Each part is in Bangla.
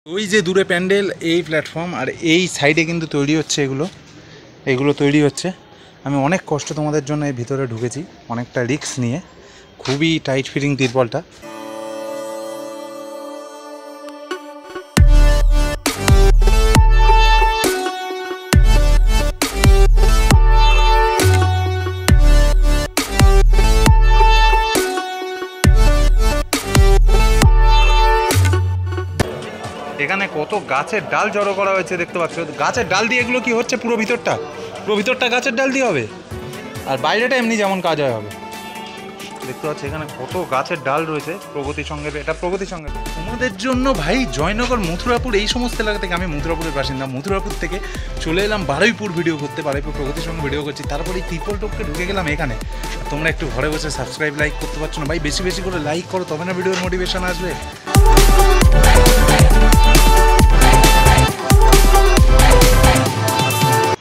ওই যে দূরে প্যান্ডেল, এই প্ল্যাটফর্ম, আর এই সাইডে কিন্তু তৈরি হচ্ছে এগুলো তৈরি হচ্ছে। আমি অনেক কষ্ট তোমাদের জন্য এই ভিতরে ঢুকেছি, অনেকটা রিস্ক নিয়ে। খুবই টাইট ফিটিং তিরপলটা। এখানে কত গাছের ডাল জড়ো করা হয়েছে দেখতে পাচ্ছ। গাছের ডাল দিয়ে এগুলো কি হচ্ছে, পুরো ভিতরটা গাছের ডাল দিয়ে হবে, আর বাইরেটা এমনি যেমন কাজ হয় হবে। দেখতে পাচ্ছি এখানে কত গাছের ডাল রয়েছে। প্রগতি সংঘের, এটা প্রগতি সংঘের। তোমাদের জন্য ভাই জয়নগর, মথুরাপুর, এই সমস্ত এলাকা থেকে, আমি মথুরাপুরের বাসিন্দা, মথুরাপুর থেকে চলে এলাম বারুইপুর ভিডিও করতে। বারুইপুর প্রগতির সঙ্গে ভিডিও করছি। তারপরে এই ত্রিপল টপকে ঢুকে গেলাম এখানে। তোমরা একটু ঘরে বসে সাবস্ক্রাইব লাইক করতে পারছো না ভাই? বেশি বেশি করে লাইক করো, তবে না ভিডিওর মোটিভেশন আসবে।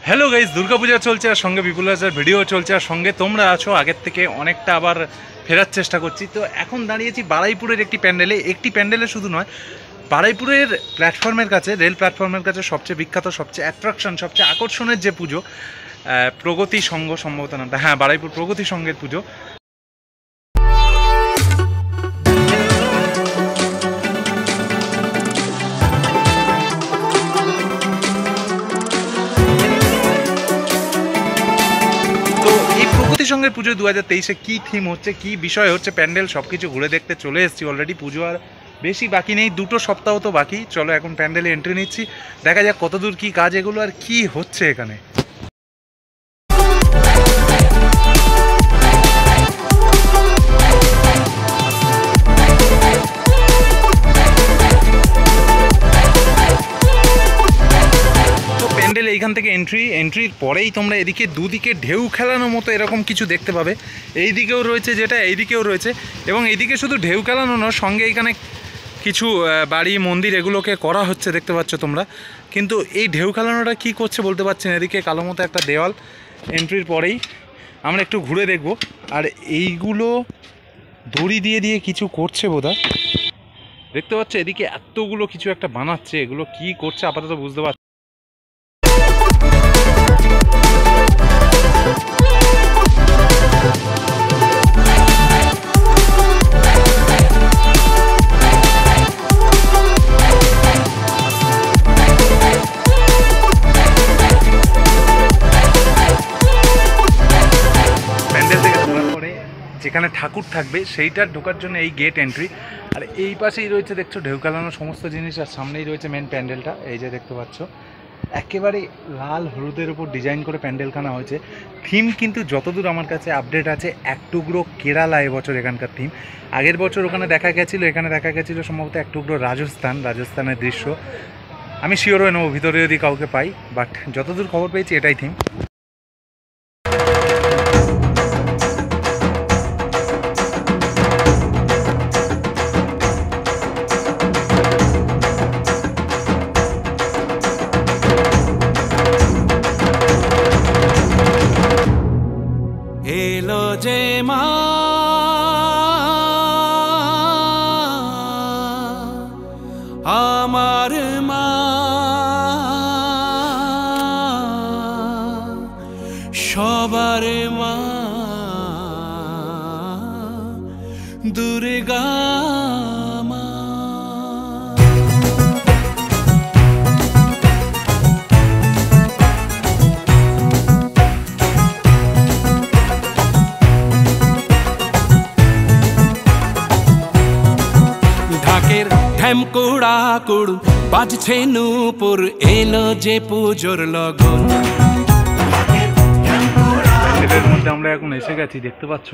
হ্যালো গাইজ, দুর্গাপূজা চলছে আর সঙ্গে বিপুল রাজার ভিডিও চলছে, আর সঙ্গে তোমরা আছো। আগের থেকে অনেকটা আবার ফেরার চেষ্টা করছি। তো এখন দাঁড়িয়েছি বারুইপুরের একটি প্যান্ডেলে শুধু নয়, বারুইপুরের প্ল্যাটফর্মের কাছে, রেল প্ল্যাটফর্মের কাছে সবচেয়ে বিখ্যাত, সবচেয়ে অ্যাট্রাকশন, সবচেয়ে আকর্ষণের যে পুজো, প্রগতি সংঘ সম্ভবত নামটা, হ্যাঁ বারুইপুর প্রগতি সংঘের পুজো। সঙ্গে পুজো 2023-এ কী থিম হচ্ছে, কী বিষয় হচ্ছে, প্যান্ডেল সব কিছু ঘুরে দেখতে চলে এসেছি অলরেডি। পুজো আর বেশি বাকি নেই, 2 সপ্তাহ তো বাকি। চলো এখন প্যান্ডেলে এন্ট্রি নিচ্ছি, দেখা যাক কতদূর কী কাজ এগুলো আর কি হচ্ছে এখানে। এইখান থেকে এন্ট্রির পরেই তোমরা এদিকে দুদিকে ঢেউ খেলানোর মতো এরকম কিছু দেখতে পাবে। এই দিকেও রয়েছে, যেটা এইদিকেও রয়েছে, এবং এইদিকে শুধু ঢেউ খেলানো নয়, সঙ্গে এখানে কিছু বাড়ি মন্দির এগুলোকে করা হচ্ছে দেখতে পাচ্ছ তোমরা। কিন্তু এই ঢেউ খেলানোটা কী করছে বলতে পারছি না। এদিকে কালো মতো একটা দেওয়াল, এন্ট্রির পরেই আমরা একটু ঘুরে দেখব। আর এইগুলো দড়ি দিয়ে দিয়ে কিছু করছে বোধহয়, দেখতে পাচ্ছ। এদিকে এতগুলো কিছু একটা বানাচ্ছে, এগুলো কি করছে আপাতত বুঝতে পারছি। যেখানে ঠাকুর থাকবে সেইটার ঢোকার জন্য এই গেট এন্ট্রি। আর এই পাশেই রয়েছে দেখছো ঢেউ খেলানোর সমস্ত জিনিস, আর সামনেই রয়েছে মেন প্যান্ডেলটা। এই যে দেখতে পাচ্ছ, একেবারে লাল হলুদের উপর ডিজাইন করে প্যান্ডেলখানা হয়েছে। থিম কিন্তু যতদূর আমার কাছে আপডেট আছে, এক টুকরো কেরালা এবছর এখানকার থিম। আগের বছর ওখানে দেখা গেছিলো, এখানে দেখা গেছিলো সম্ভবত এক টুকরো রাজস্থানের দৃশ্য। আমি শিওর হয়ে নেবো ভিতরে যদি কাউকে পাই, বাট যতদূর খবর পেয়েছি এটাই থিম। এলো যে মা আমার মা, সবার মা দুর্গা মা। ঢ্যামকুড়াকুড় বাজছে নূপুর, এলো যে পুজোর লগন। প্যান্ডেলের মধ্যে আমরা এখন এসে গেছি, দেখতে পাচ্ছ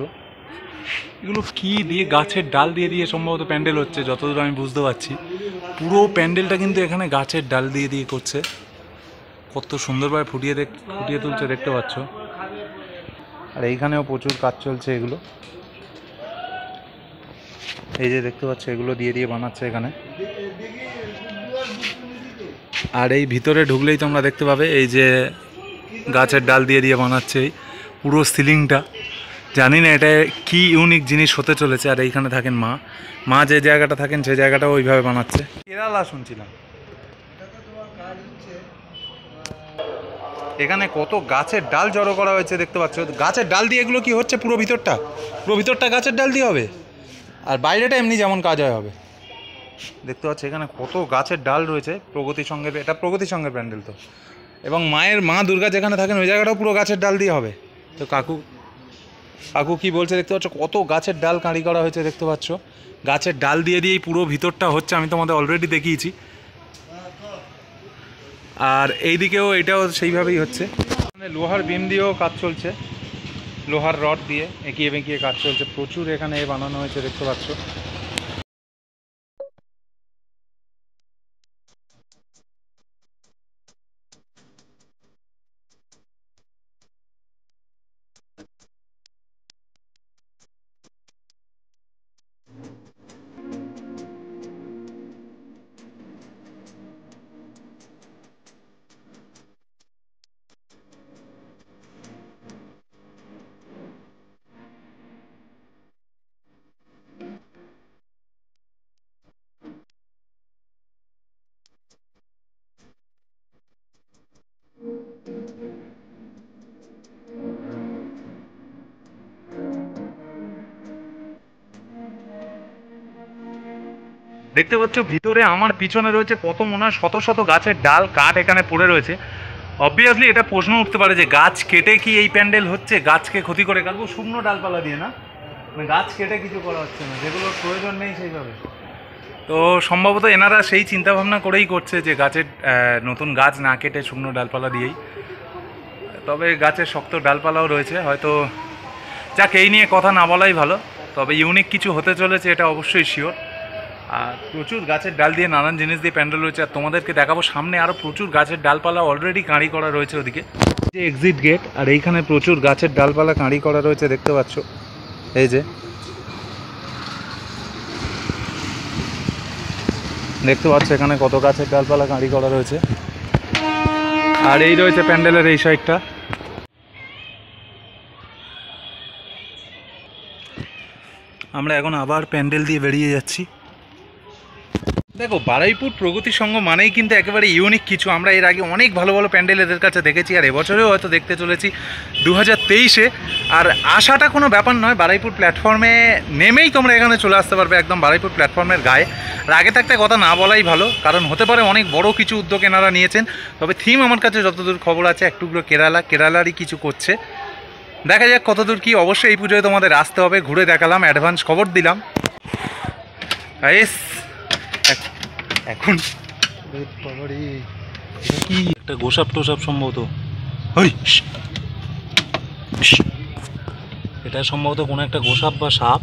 এগুলো কি দিয়ে, গাছের ডাল দিয়ে দিয়ে সম্ভবত প্যান্ডেল হচ্ছে যতদূর আমি বুঝতে পারছি। পুরো প্যান্ডেলটা কিন্তু এখানে গাছের ডাল দিয়ে দিয়ে করছে। কত সুন্দরভাবে ফুটিয়ে তুলছে দেখতে পাচ্ছ। আর এইখানেও প্রচুর কাজ চলছে এগুলো, এই যে দেখতে পাচ্ছ এগুলো দিয়ে দিয়ে বানাচ্ছে এখানে। আর এই ভিতরে ঢুকলেই তোমরা দেখতে পাবে এই যে গাছের ডাল দিয়ে দিয়ে বানাচ্ছে এই পুরো সিলিংটা। জানি না এটা কি ইউনিক জিনিস হতে চলেছে। আর এইখানে থাকেন মা, যে জায়গাটা থাকেন সেই জায়গাটাও ওইভাবে বানাচ্ছে। কেরালা শুনছিলাম, এখানে কত গাছের ডাল জড়ো করা হয়েছে দেখতে পাচ্ছ। গাছের ডাল দিয়ে এগুলো কি হচ্ছে? পুরো ভিতরটা গাছের ডাল দিয়ে হবে, আর বাইরেটা এমনি যেমন কাজ হয় হবে। দেখতে পাচ্ছ এখানে কত গাছের ডাল রয়েছে। প্রগতি সংঘের, এটা প্রগতি সংঘের প্যান্ডেল তো। এবং মা দুর্গা যেখানে থাকেন ওই জায়গাটাও পুরো গাছের ডাল দিয়ে হবে। তো কাকু কি বলছে দেখতে পাচ্ছ, কত গাছের ডাল কাঁড়ি করা হয়েছে দেখতে পাচ্ছ। গাছের ডাল দিয়েই পুরো ভিতরটা হচ্ছে, আমি তোমাদের অলরেডি দেখিয়েছি। আর এইদিকেও এটাও সেইভাবেই হচ্ছে, মানে লোহার বিম দিয়েও কাজ চলছে, লোহার রড দিয়ে এঁকিয়ে বেঁকিয়ে কাজ চলছে। প্রচুর এখানে বানানো হয়েছে দেখতে পাচ্ছ। দেখতে পাচ্ছ ভিতরে আমার পিছনে রয়েছে কত মনে হয় শত শত গাছের ডাল কাঠ এখানে পড়ে রয়েছে। অবভিয়াসলি এটা প্রশ্ন উঠতে পারে যে গাছ কেটে কি এই প্যান্ডেল হচ্ছে? গাছকে ক্ষতি করে কাটবো শুকনো ডালপালা দিয়ে না, মানে গাছ কেটে কিছু করা হচ্ছে না, যেগুলোর প্রয়োজন নেই সেইভাবে। তো সম্ভবত এনারা সেই চিন্তাভাবনা করেই করছে যে গাছের নতুন গাছ না কেটে শুকনো ডালপালা দিয়েই। তবে গাছের শক্ত ডালপালাও রয়েছে, হয়তো যাক এই নিয়ে কথা না বলাই ভালো। তবে ইউনিক কিছু হতে চলেছে এটা অবশ্যই শিওর। আর প্রচুর গাছের ডাল দিয়ে নানান জিনিস দিয়ে প্যান্ডেল রয়েছে, আর তোমাদেরকে দেখাবো সামনে আরও প্রচুর গাছের ডালপালা অলরেডি কাঁড়ি করা রয়েছে ওদিকে, যে এক্সিট গেট। আর এইখানে প্রচুর গাছের ডালপালা কাঁড়ি করা রয়েছে দেখতে পাচ্ছ, এই যে দেখতে পাচ্ছ এখানে কত গাছের ডালপালা কাঁড়ি করা রয়েছে। আর এই রয়েছে প্যান্ডেলের এই সাইডটা। আমরা এখন আবার প্যান্ডেল দিয়ে বেরিয়ে যাচ্ছি। দেখো বারুইপুর প্রগতি সংঘ মানেই কিন্তু একেবারে ইউনিক কিছু। আমরা এর আগে অনেক ভালো ভালো প্যান্ডেল এদের কাছে দেখেছি, আর এবছরেও হয়তো দেখতে চলেছি 2023-এ। আর আসাটা কোনো ব্যাপার নয়, বারুইপুর প্ল্যাটফর্মে নেমেই তোমরা এখানে চলে আসতে পারবে, একদম বারুইপুর প্ল্যাটফর্মের গায়ে। আর আগে থাকতে কথা না বলাই ভালো, কারণ হতে পারে অনেক বড় কিছু উদ্যোগ এনারা নিয়েছেন। তবে থিম আমার কাছে যতদূর খবর আছে একটুগুলো কেরালারই কিছু করছে। দেখা যাক কতদূর কি। অবশ্যই এই পুজোয় তোমাদের আসতে হবে, ঘুরে দেখালাম, অ্যাডভান্স খবর দিলাম। এখন কি একটা গোসাপ টোসাপ সম্ভবত, এটা সম্ভবত কোনো একটা গোসাপ বা সাপ।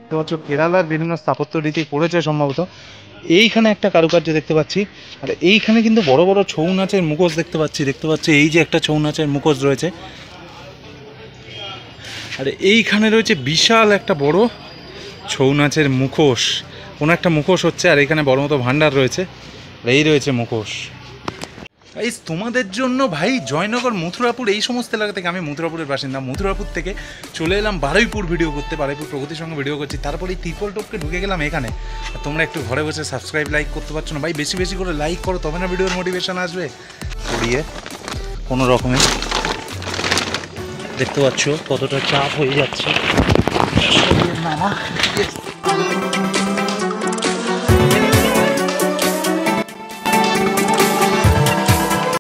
দেখতে পাচ্ছ কেরালার বিভিন্ন স্থাপত্য রীতি করেছে সম্ভবত। এইখানে একটা কারুকার্য দেখতে পাচ্ছি, আর এইখানে কিন্তু বড় বড় ছৌ নাচের মুখোশ দেখতে পাচ্ছি। এই যে একটা ছৌ নাচের মুখোশ রয়েছে, আর এইখানে রয়েছে বিশাল একটা বড় ছৌ নাচের মুখোশ, কোনো একটা মুখোশ হচ্ছে। আর এখানে বড় মতো ভান্ডার রয়েছে, আর এই রয়েছে মুখোশ। এই তোমাদের জন্য ভাই জয়নগর, মথুরাপুর এই সমস্ত এলাকা থেকে, আমি মথুরাপুরের বাসিন্দা, মথুরাপুর থেকে চলে এলাম বারুইপুর ভিডিও করতে, বারুইপুর প্রগতির সঙ্গে ভিডিও করছি। তারপরে এই ত্রিপল টপকে ঢুকে গেলাম এখানে। আর তোমরা একটু ঘরে বসে সাবস্ক্রাইব লাইক করতে পারছো না ভাই, বেশি বেশি করে লাইক করো, তবে না ভিডিওর মোটিভেশন আসবে। করিয়ে কোনো রকমে দেখতে পাচ্ছ কতটা চাপ হয়ে যাচ্ছে।